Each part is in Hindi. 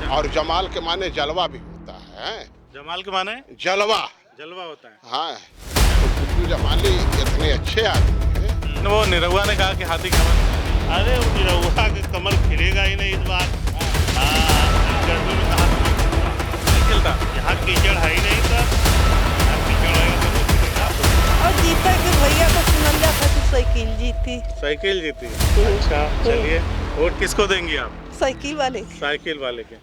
और जमाल के माने जलवा भी होता है। जमाल के माने जलवा जलवा होता है। हाँ, तो गुड्डू जमाली इतने अच्छे आदमी हैं। वो निरहुआ ने कहा कि हाथी कमल, अरे वो निरहुआ के कमल खिलेगा ही नहीं इस बार। गर्मी में कहाँ नहीं खिलता। यहाँ कीचड़ है ही नहीं सर, कीचड़ आएगा तो नहीं खिलेगा। और जीता के भैया को सुनल जाता कि साइकिल जीती। साइकिल जीती। अच्छा चलिए, वोट किसको देंगी आप? साइकिल वाले साइकिल वाले के।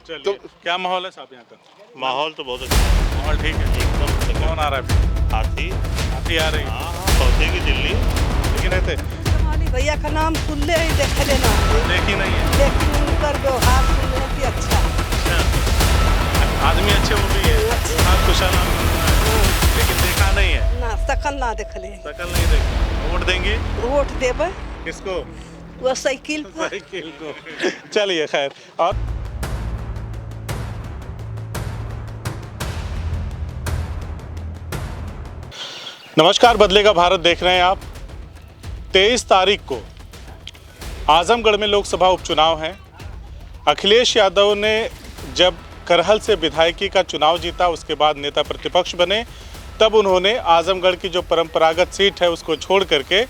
चलिए तो क्या माहौल है साहब यहाँ का? माहौल तो बहुत अच्छा है, माहौल ठीक है। एकदम। कौन आ रहा है? हाथी। हाथी आ रही है, हाँ पहुँचेगी दिल्ली। लेकिन रहते हमारी भैया का नाम सुन ले ही देख लेना, देखी नहीं है। लेकिन उनकर व्यवहार सुन ले कि अच्छा आदमी अच्छे वो भी है, हाँ कुशल लेकिन देखा नहीं है, ना सकल ना देख ले। शकल नहीं देखी। वोट देंगे वोट देवे किसको? वो साइकिल पर। साइकिल को। चलिए खैर। और नमस्कार, बदलेगा भारत देख रहे हैं आप। 23 तारीख को आजमगढ़ में लोकसभा उपचुनाव हैं। अखिलेश यादव ने जब करहल से विधायकी का चुनाव जीता, उसके बाद नेता प्रतिपक्ष बने, तब उन्होंने आजमगढ़ की जो परंपरागत सीट है उसको छोड़ करके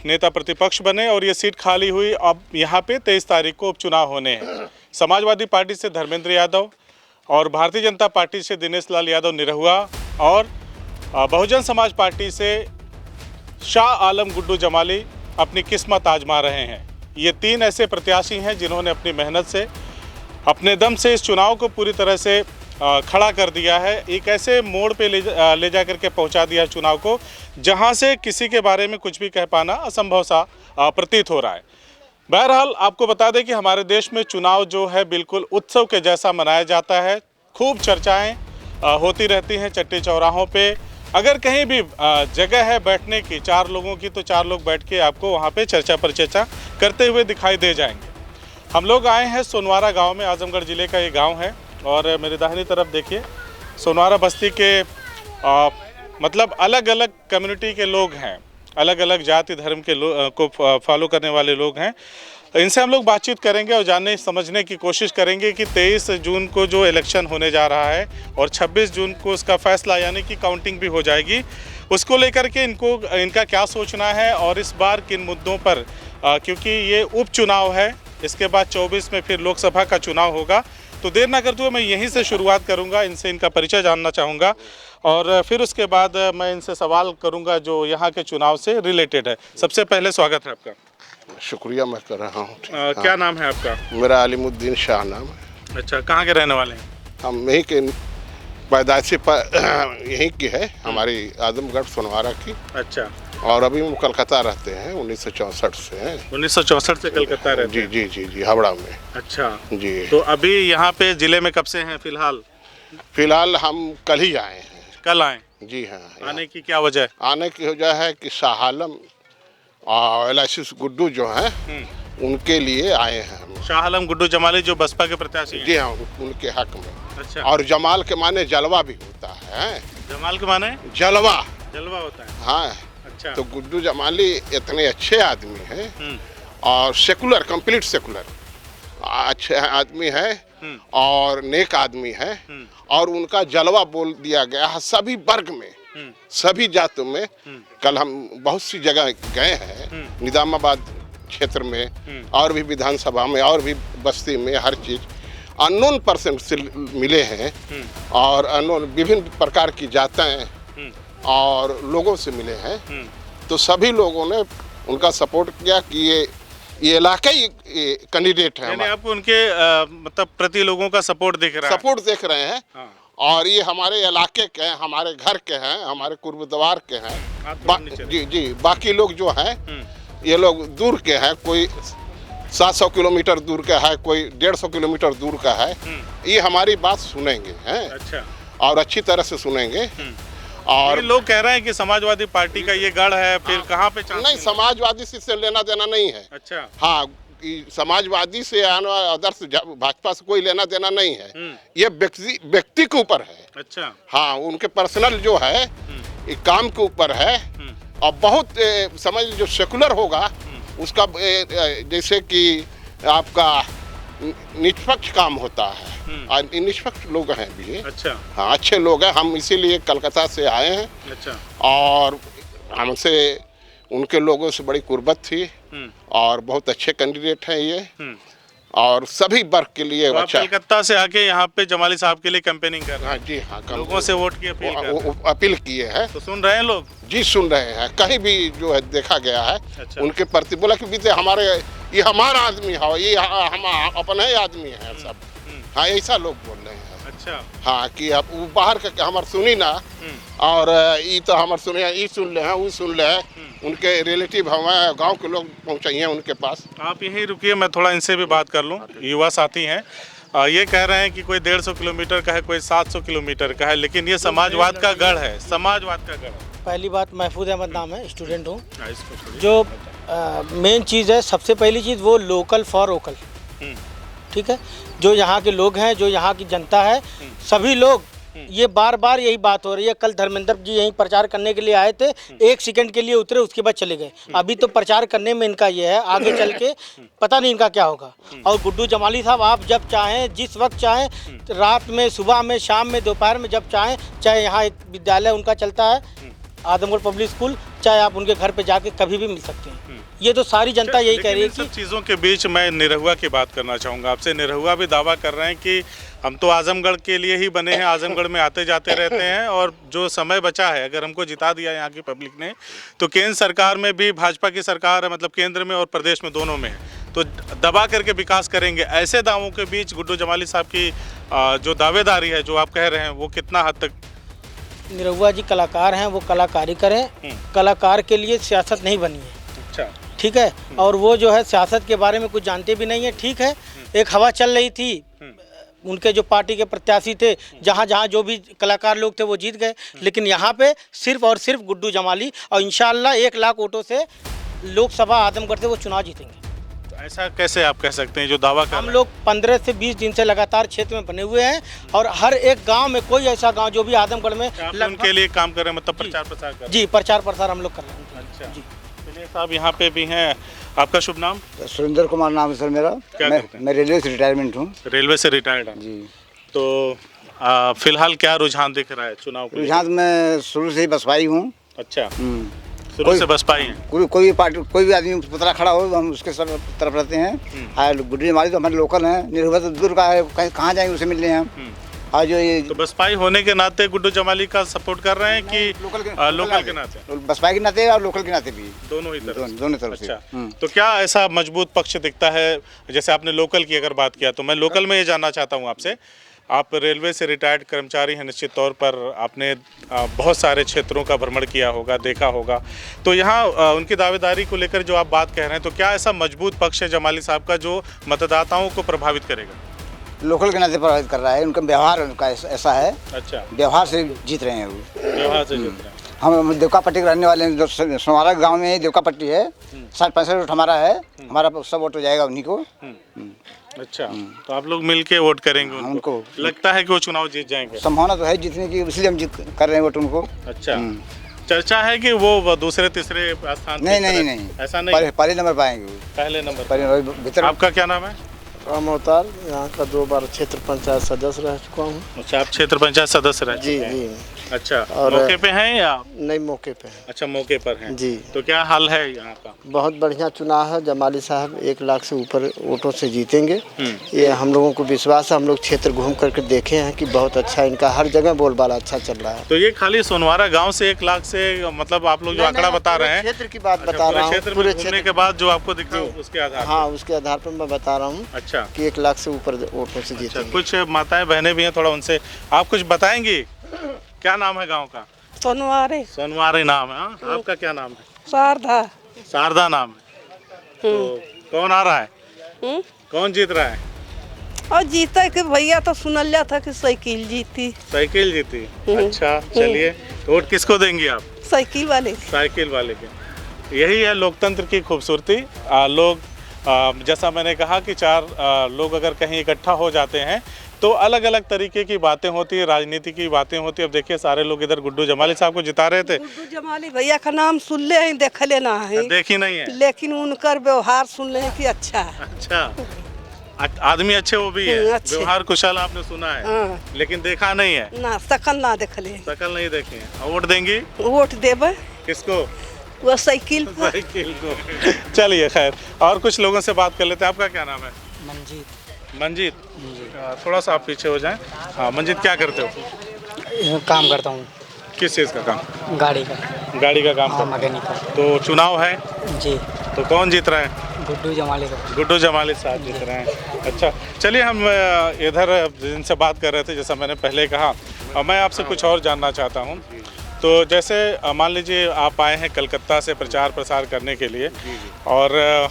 नेता प्रतिपक्ष बने और ये सीट खाली हुई। अब यहाँ पे 23 तारीख को उपचुनाव होने हैं। समाजवादी पार्टी से धर्मेंद्र यादव और भारतीय जनता पार्टी से दिनेश लाल यादव निरहुआ और बहुजन समाज पार्टी से शाह आलम गुड्डू जमाली अपनी किस्मत आजमा रहे हैं। ये तीन ऐसे प्रत्याशी हैं जिन्होंने अपनी मेहनत से, अपने दम से इस चुनाव को पूरी तरह से खड़ा कर दिया है। एक ऐसे मोड़ पे ले जा करके पहुंचा दिया चुनाव को जहां से किसी के बारे में कुछ भी कह पाना असंभव सा प्रतीत हो रहा है। बहरहाल आपको बता दें कि हमारे देश में चुनाव जो है बिल्कुल उत्सव के जैसा मनाया जाता है। खूब चर्चाएं होती रहती हैं चट्टी चौराहों पे। अगर कहीं भी जगह है बैठने की, 4 लोगों की, तो 4 लोग बैठ के आपको वहाँ पे चर्चा पर चर्चा करते हुए दिखाई दे जाएंगे। हम लोग आए हैं सोनवारा गांव में, आजमगढ़ ज़िले का ये गांव है और मेरे दाहिनी तरफ देखिए सोनवारा बस्ती के मतलब अलग अलग कम्युनिटी के लोग हैं, अलग अलग जाति धर्म के को फॉलो करने वाले लोग हैं। इनसे हम लोग बातचीत करेंगे और जानने समझने की कोशिश करेंगे कि 23 जून को जो इलेक्शन होने जा रहा है और 26 जून को उसका फैसला यानी कि काउंटिंग भी हो जाएगी, उसको लेकर के इनका क्या सोचना है और इस बार किन मुद्दों पर, क्योंकि ये उपचुनाव है, इसके बाद 24 में फिर लोकसभा का चुनाव होगा। तो देर ना करते हुए मैं यहीं से शुरुआत करूंगा, इनसे इनका परिचय जानना चाहूँगा और फिर उसके बाद मैं इनसे सवाल करूंगा जो यहाँ के चुनाव से रिलेटेड है। सबसे पहले स्वागत है आपका। शुक्रिया मैं कर रहा हूँ। क्या नाम है आपका? मेरा अलीमुद्दीन शाह नाम है। अच्छा, कहाँ के रहने वाले हैं? हम यहीं के पैदाइशी यहीं की है, हमारी आजमगढ़ सोनवारा की। अच्छा, और अभी हम कलकत्ता रहते हैं, 1964 से हैं। 1964 से कलकत्ता रहते जी हैं? जी जी जी, हावड़ा में। अच्छा जी। तो अभी यहाँ पे जिले में कब से हैं फिलहाल? फिलहाल हम कल ही आए हैं। कल आए? जी हाँ। आने की क्या वजह है? आने की वजह है कि शाह आलम और एल.आई.सी. गुड्डू जो हैं उनके लिए आए हैं हम। शाह आलम गुड्डू जमाली जो बसपा के प्रत्याशी हैं? जी हाँ, उनके हक में। अच्छा, और जमाल के माने जलवा भी होता है। जमाल के माने जलवा। जलवा होता है। हाँ। अच्छा, तो गुड्डू जमाली इतने अच्छे आदमी हैं और सेकुलर, कंप्लीट सेकुलर अच्छे आदमी है और नेक आदमी है और उनका जलवा बोल दिया गया है सभी वर्ग में, सभी जातों में। कल हम बहुत सी जगह गए हैं, निजामाबाद क्षेत्र में और भी विधानसभा में और भी बस्ती में, हर चीज अननोन पर्सन से मिले हैं और अननोन विभिन्न प्रकार की जातें और लोगों से मिले हैं। तो सभी लोगों ने उनका सपोर्ट किया कि ये इलाकाई कैंडिडेट है। यानी आपको उनके मतलब प्रति लोगों का सपोर्ट दिख रहा है? सपोर्ट देख रहे हैं। हाँ। और ये हमारे इलाके के हैं, हमारे घर के हैं, हमारे कुर्बद्वार के हैं। जी जी, बाकी लोग जो हैं ये लोग दूर के हैं, कोई 700 किलोमीटर दूर का है, कोई 150 किलोमीटर दूर का है। ये हमारी बात सुनेंगे हैं। अच्छा, और अच्छी तरह से सुनेंगे। और लोग कह रहे हैं कि समाजवादी पार्टी का ये गढ़ है, फिर कहाँ पे चांस नहीं, समाजवादी से लेना देना नहीं है। अच्छा, हाँ, समाजवादी से आने वाला आदर्श भाजपा से कोई लेना देना नहीं है। ये व्यक्ति के ऊपर है। अच्छा, हाँ, उनके पर्सनल जो है ये काम के ऊपर है। और बहुत समझ जो सेकुलर होगा उसका जैसे कि आपका निष्पक्ष काम होता है और निष्पक्ष लोग हैं भी। अच्छा। हाँ, अच्छे लोग हैं। हम इसीलिए कलकत्ता से आए हैं। अच्छा। और हमसे उनके लोगों से बड़ी कुर्बत थी और बहुत अच्छे कैंडिडेट हैं ये और सभी वर्ग के लिए तो आप अच्छा। कलकत्ता से आके यहाँ पे जमाली साहब के लिए कैंपेनिंग कर रहे हैं? हाँ जी हाँ, लोगों से वोट की अपील कर रहे हैं। अपील किए हैं। तो सुन रहे हैं लोग? जी सुन रहे हैं। कहीं भी जो है देखा गया है अच्छा। उनके प्रति बोला कि बीते हमारे ये हमारा आदमी है, ये हम अपना ही आदमी है सब। हाँ, ऐसा लोग बोल रहे हैं। अच्छा। हाँ, कि अब वो बाहर का हमार सुनी ना और ये तो हमार सुने, ये सुन ले हैं, वो सुन ले हैं। उनके रिलेटिव हमारे गांव के लोग पहुंचाइए उनके पास। आप यहीं रुकिए, मैं थोड़ा इनसे भी बात कर लूं। युवा साथी हैं, ये कह रहे हैं कि कोई 150 किलोमीटर का है, कोई 700 किलोमीटर का है, लेकिन ये समाजवाद का गढ़ है, समाजवाद का गढ़ है। पहली बात महफूज अहमद नाम है, स्टूडेंट हूँ। इसको छोड़िए। जो मेन चीज़ है, सबसे पहली चीज़ वो लोकल फॉर वोकल, ठीक है। जो यहाँ के लोग हैं, जो यहाँ की जनता है, सभी लोग, ये बार बार यही बात हो रही है। कल धर्मेंद्र जी यहीं प्रचार करने के लिए आए थे, 1 सेकंड के लिए उतरे, उसके बाद चले गए। अभी तो प्रचार करने में इनका ये है, आगे चल के पता नहीं इनका क्या होगा। और गुड्डू जमाली साहब, आप जब चाहें, जिस वक्त चाहें, रात में, सुबह में, शाम में, दोपहर में, जब चाहें, चाहे यहाँ एक विद्यालय उनका चलता है आदमगढ़ पब्लिक स्कूल, चाहे आप उनके घर पे जाके कभी भी मिल सकते हैं। ये तो सारी जनता यही कह रही है कि सब चीज़ों के बीच मैं निरहुआ की बात करना चाहूँगा आपसे। निरहुआ भी दावा कर रहे हैं कि हम तो आजमगढ़ के लिए ही बने हैं, आजमगढ़ में आते जाते रहते हैं और जो समय बचा है, अगर हमको जिता दिया यहाँ की पब्लिक ने, तो केंद्र सरकार में भी भाजपा की सरकार है, मतलब केंद्र में और प्रदेश में दोनों में है, तो दबा करके विकास करेंगे। ऐसे दावों के बीच गुड्डू जमाली साहब की जो दावेदारी है, जो आप कह रहे हैं, वो कितना हद तक? निरहुआ जी कलाकार हैं, वो कलाकारी करें। कलाकार के लिए सियासत नहीं बनी है, अच्छा, ठीक है। और वो जो है सियासत के बारे में कुछ जानते भी नहीं है, ठीक है। एक हवा चल रही थी, उनके जो पार्टी के प्रत्याशी थे, जहाँ जहाँ जो भी कलाकार लोग थे वो जीत गए, लेकिन यहाँ पे सिर्फ और सिर्फ गुड्डू जमाली, और इंशाल्लाह 1 लाख वोटों से लोकसभा आजमगढ़ से वो चुनाव जीतेंगे। ऐसा कैसे आप कह सकते हैं जो दावा कर हम लोग 15 से 20 दिन से लगातार क्षेत्र में बने हुए हैं और हर एक गांव में, कोई ऐसा गांव जो भी आजमगढ़ में उनके लिए काम कर रहे हैं, मतलब प्रचार प्रसार कर रहे हैं? जी, प्रचार प्रसार हम लोग कर रहे हैं। अच्छा जी। चलिए साहब, यहाँ पे भी हैं। आपका शुभ नाम? सुरेंद्र कुमार नाम है सर मेरा। क्या करते हैं? मैं रेलवे से रिटायरमेंट हूँ। रेलवे से रिटायर्ड हैं जी। तो फिलहाल क्या रुझान दिख रहा है चुनाव को? रुझान मैं शुरू से ही बसपाई हूँ। अच्छा, शुरू से बसपाई हैं। कोई भी पार्टी, कोई भी आदमी पुतला खड़ा हो, हम उसके तरफ रहते हैं। और गुड्डू जमाली तो हमारे लोकल हैं, निरहुआ तो दूर का है, कहाँ जाएंगे उसे मिलने हम। और जो ये तो बसपाई होने के नाते गुड्डू जमाली का सपोर्ट कर रहे हैं कि लोकल के नाते? बसपाई के नाते और लोकल के नाते भी, दोनों ही तरफ? दोनों तरफ से। अच्छा, तो क्या ऐसा मजबूत पक्ष दिखता है? जैसे आपने लोकल की अगर बात किया, तो मैं लोकल में ये जानना चाहता हूँ आपसे। आप रेलवे से रिटायर्ड कर्मचारी हैं, निश्चित तौर पर आपने बहुत सारे क्षेत्रों का भ्रमण किया होगा, देखा होगा, तो यहाँ उनकी दावेदारी को लेकर जो आप बात कह रहे हैं, तो क्या ऐसा मजबूत पक्ष है जमाली साहब का जो मतदाताओं को प्रभावित करेगा? लोकल के नाते प्रभावित कर रहा है, उनका व्यवहार उनका ऐसा है। अच्छा, व्यवहार से जीत रहे हैं वो। व्यवहार से जीत रहे हैं। हम देवका पट्टी के रहने वाले हैं, जो सोनारा गांव में देवका पट्टी है। 60-65 वोट हमारा है, हमारा सब वोट हो जाएगा उन्हीं को। अच्छा, तो आप लोग मिलके वोट करेंगे उनको? लगता है कि वो चुनाव जीत जाएंगे? संभावना तो है जीतने की, इसलिए हम जीत कर रहे हैं वोट उनको। अच्छा, चर्चा है कि वो दूसरे तीसरे स्थान? नहीं, ऐसा नहीं, पहले नंबर पाएंगे वो। पहले नंबर पहले भीतर। आपका क्या नाम है? राम अवतार, यहाँ का 2 बार क्षेत्र पंचायत सदस्य रह चुका हूँ। अच्छा, आप क्षेत्र पंचायत सदस्य रह चुके हैं? जी। अच्छा, और मौके पे हैं या? नई मौके पे है। अच्छा, मौके पर हैं जी। तो क्या हाल है यहाँ का? बहुत बढ़िया चुनाव है, जमाली साहब 1 लाख से ऊपर वोटों से जीतेंगे, ये हम लोगों को विश्वास है। हम लोग क्षेत्र घूम करके देखे हैं कि बहुत अच्छा इनका हर जगह बोलबाला अच्छा चल रहा है। तो ये खाली सोनवारा गांव से 1 लाख से, मतलब आप लोग जो आंकड़ा बता रहे हैं, क्षेत्र की बात बता रहा हूँ, पूरे घूमने के बाद जो आपको दिख रहा है उसके आधार? हाँ, उसके आधार पर मैं बता रहा हूँ। अच्छा, कि 1 लाख से ऊपर वोटों से जीतेंगे। कुछ माताएं बहनें भी हैं, थोड़ा उनसे आप कुछ बताएंगी? क्या नाम है गाँव का? सोनवारे। सोनवारी नाम है। आपका क्या नाम है? शारदा। शारदा नाम है। तो कौन आ रहा है? कौन जीत रहा है? और जीता कि भैया तो सुनल था कि साइकिल जीती। साइकिल जीती? अच्छा, चलिए, तो वोट किसको देंगी आप? साइकिल वाले। साइकिल वाले के। यही है लोकतंत्र की खूबसूरती। लोग जैसा मैंने कहा कि 4 लोग अगर कहीं इकट्ठा हो जाते हैं तो अलग अलग तरीके की बातें होती है, राजनीति की बातें होती है। अब देखिए, सारे लोग इधर गुड्डू जमाली साहब को जिता रहे थे। गुड्डू जमाली भैया का नाम सुन ले हैं, देख लेना है, देखी नहीं है, लेकिन उनकर व्यवहार सुन ले हैं कि अच्छा है। अच्छा, आदमी अच्छे वो भी है, अच्छे। व्यवहार कुशल आपने सुना है, हाँ। लेकिन देखा नहीं है, ना सकल ना देखले। शकल नहीं देखे हैं। और वोट देंगी वोट देबे किसको? वो साइकिल पर। साइकिल को। चलिए खैर, और कुछ लोगों से बात कर लेते हैं। आपका क्या नाम है? मंजीत। थोड़ा सा आप पीछे हो जाएं। हाँ मंजीत, क्या करते हो? काम करता हूँ, किस चीज़ का काम? गाड़ी का, गाड़ी का काम करते मैकेनिक का। हैं। तो चुनाव है, जी, तो कौन जीत रहा है? गुड्डू जमाले का। गुड्डू जमाली साहब जीत रहे हैं। अच्छा, चलिए हम इधर जिनसे बात कर रहे थे, जैसा मैंने पहले कहा, मैं आपसे कुछ और जानना चाहता हूँ। तो जैसे मान लीजिए आप आए हैं कलकत्ता से प्रचार प्रसार करने के लिए, और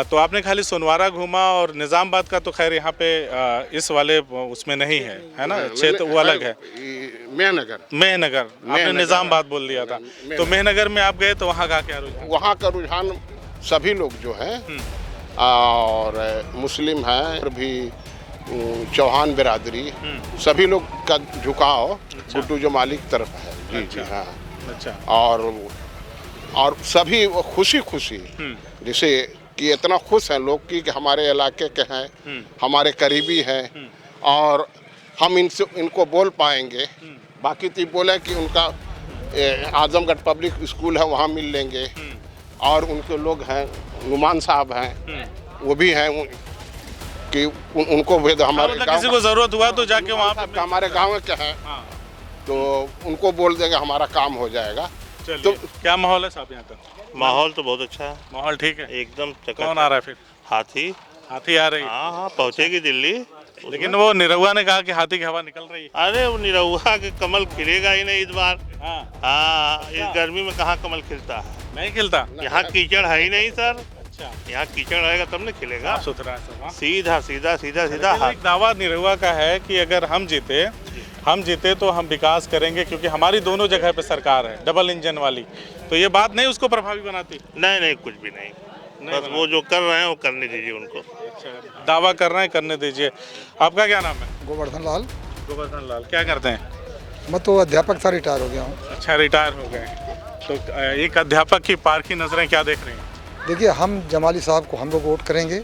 तो आपने खाली सोनवारा घूमा, और निज़ामबाद का तो खैर यहाँ पे इस वाले उसमें नहीं है, है ना, क्षेत्र वो अलग है। मेहनगर आपने निज़ामबाद बोल दिया था, तो मेहनगर में आप गए तो वहाँ का क्या रुझान? वहाँ का रुझान सभी लोग जो हैं और मुस्लिम हैं और भी चौहान बिरादरी, सभी लोग का झुकाव गुड्डू जमाली की तरफ है। जी जी हाँ। अच्छा। और सभी वो खुशी जैसे कि इतना खुश हैं लोग कि हमारे इलाके के हैं, हमारे करीबी हैं, और हम इनको बोल पाएंगे। बाकी तो बोले कि उनका आजमगढ़ पब्लिक स्कूल है, वहाँ मिल लेंगे, और उनके लोग हैं, नुमान साहब हैं, वो भी हैं कि उनको भेद हमारे मतलब किसी को जरूरत हुआ तो जाके वहाँ पे हमारे गाँव के हैं, तो उनको बोल देंगे, हमारा काम हो जाएगा। तो क्या माहौल है साहब यहाँ का? माहौल तो बहुत अच्छा है, माहौल ठीक है एकदम चकाचक। कौन आ रहा है फिर? हाथी। हाथी आ रही है, हाँ हाँ, पहुँचेगी दिल्ली। लेकिन वो निरहुआ ने कहा कि हाथी की हवा निकल रही है। अरे वो निरहुआ के कमल खिलेगा ही नहीं इस बार। हाँ, हाँ, इस गर्मी में कहाँ कमल खिलता है? नहीं खिलता। यहाँ कीचड़ है ही नहीं सर। अच्छा, यहाँ कीचड़ रहेगा तब न खिलेगा। साफ सुथरा है सब। हाँ। सीधा सीधा सीधा सीधा लेकिन एक दावा निरहुआ का है कि अगर हम जीते तो हम विकास करेंगे, क्योंकि हमारी दोनों जगह पे सरकार है, डबल इंजन वाली। तो ये बात नहीं उसको प्रभावी बनाती? नहीं नहीं, कुछ भी नहीं, बस वो जो कर रहे हैं वो करने दीजिए उनको। अच्छा, दावा कर रहे हैं, करने दीजिए। आपका क्या नाम है? गोवर्धन लाल। गोवर्धन लाल, क्या करते हैं? मैं तो अध्यापक था, रिटायर हो गया हूँ। अच्छा, रिटायर हो गए। तो एक अध्यापक की पारखी नजरें क्या देख रही हैं? देखिए, हम जमाली साहब को हम लोग वोट करेंगे,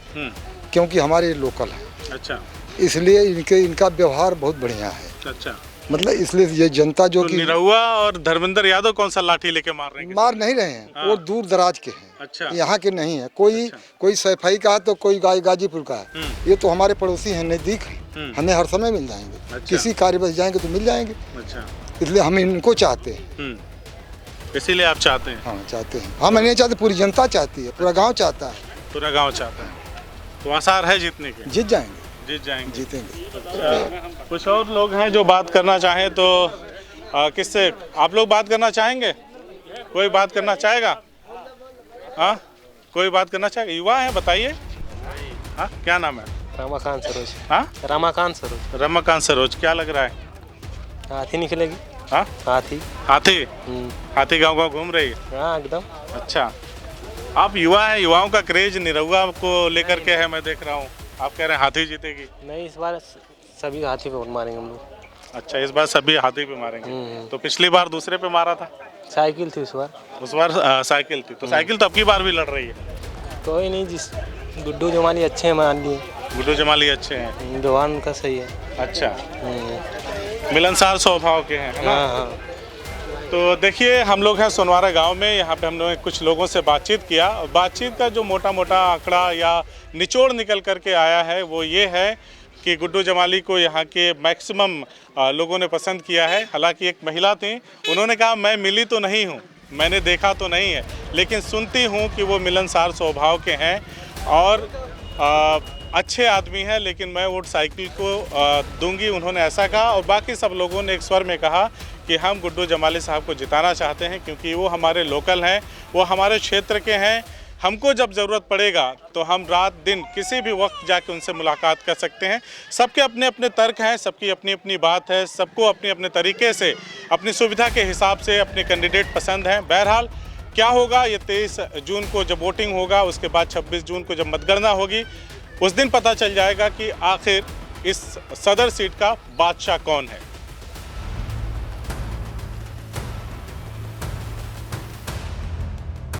क्योंकि हमारे लोकल हैं। अच्छा, इसलिए इनका व्यवहार बहुत बढ़िया है। अच्छा, मतलब इसलिए ये जनता जो तो कि निरहुआ और धर्मेंद्र यादव कौन सा लाठी लेके मार रहे हैं? मार नहीं रहे हैं, वो दूर दराज के हैं। अच्छा, यहाँ के नहीं है। कोई सैफई का है तो कोई गाजीपुर का है। ये तो हमारे पड़ोसी हैं, नज़दीक हैं, हमें हर समय मिल जाएंगे। अच्छा। किसी कार्य बस जाएंगे तो मिल जाएंगे। अच्छा, इसलिए हम इनको चाहते हैं। इसीलिए आप चाहते हैं? हाँ, चाहते हैं। हम नहीं चाहते, पूरी जनता चाहती है, पूरा गांव चाहता है। पूरा गांव चाहता है। तो आसार है जीतने के? जीत जाएंगे, जीत जाएंगे, जीतेंगे। अच्छा, कुछ और लोग हैं जो बात करना चाहें तो किससे आप लोग बात करना चाहेंगे? कोई बात करना चाहेगा? हाँ, कोई बात करना चाहेगा? युवा है, बताइए। हाँ, क्या नाम है? रमाकांत सरोज। हाँ, रमाकांत सरोज। रमाकांत सरोज। क्या लग रहा है? हाथी निकलेगी। हाँ, हाथी। हाथी गांव घूम रही है। हाँ, एकदम। अच्छा, आप युवा हैं, युवाओं का क्रेज निरहुआ को लेकर के है, मैं देख रहा हूँ। आप कह रहे हैं हाथी जीतेगी? नहीं, इस बार सभी हाथी पे वोट मारेंगे हम लोग। अच्छा, इस बार सभी हाथी पे मारेंगे। तो पिछली बार दूसरे पे मारा था? साइकिल थी उस बार। साइकिल थी, तो साइकिल तो अब की बार भी लड़ रही है। कोई नहीं, जिस गुड्डू जमाली अच्छे हैं मान लिए। गुड्डू जमाली अच्छे हैं, व्यवहार उनका सही है। अच्छा, मिलनसार स्वभाव के हैं, है ना? हाँ हाँ। तो देखिए, हम लोग हैं सोनवारा गांव में। यहाँ पे हम लोगों ने कुछ लोगों से बातचीत किया। बातचीत का जो मोटा मोटा आंकड़ा या निचोड़ निकल करके आया है वो ये है कि गुड्डू जमाली को यहाँ के मैक्सिमम लोगों ने पसंद किया है। हालांकि एक महिला थी, उन्होंने कहा मैं मिली तो नहीं हूँ, मैंने देखा तो नहीं है, लेकिन सुनती हूँ कि वो मिलनसार स्वभाव के हैं और अच्छे आदमी हैं, लेकिन मैं वोट साइकिल को दूंगी, उन्होंने ऐसा कहा। और बाकी सब लोगों ने एक स्वर में कहा कि हम गुड्डू जमाली साहब को जिताना चाहते हैं, क्योंकि वो हमारे लोकल हैं, वो हमारे क्षेत्र के हैं। हमको जब ज़रूरत पड़ेगा तो हम रात दिन किसी भी वक्त जाके उनसे मुलाकात कर सकते हैं। सबके अपने अपने तर्क हैं, सबकी अपनी अपनी बात है, सबको अपने अपने तरीके से अपनी सुविधा के हिसाब से अपने कैंडिडेट पसंद हैं। बहरहाल क्या होगा, ये 23 जून को जब वोटिंग होगा, उसके बाद 26 जून को जब मतगणना होगी, उस दिन पता चल जाएगा कि आखिर इस सदर सीट का बादशाह कौन है।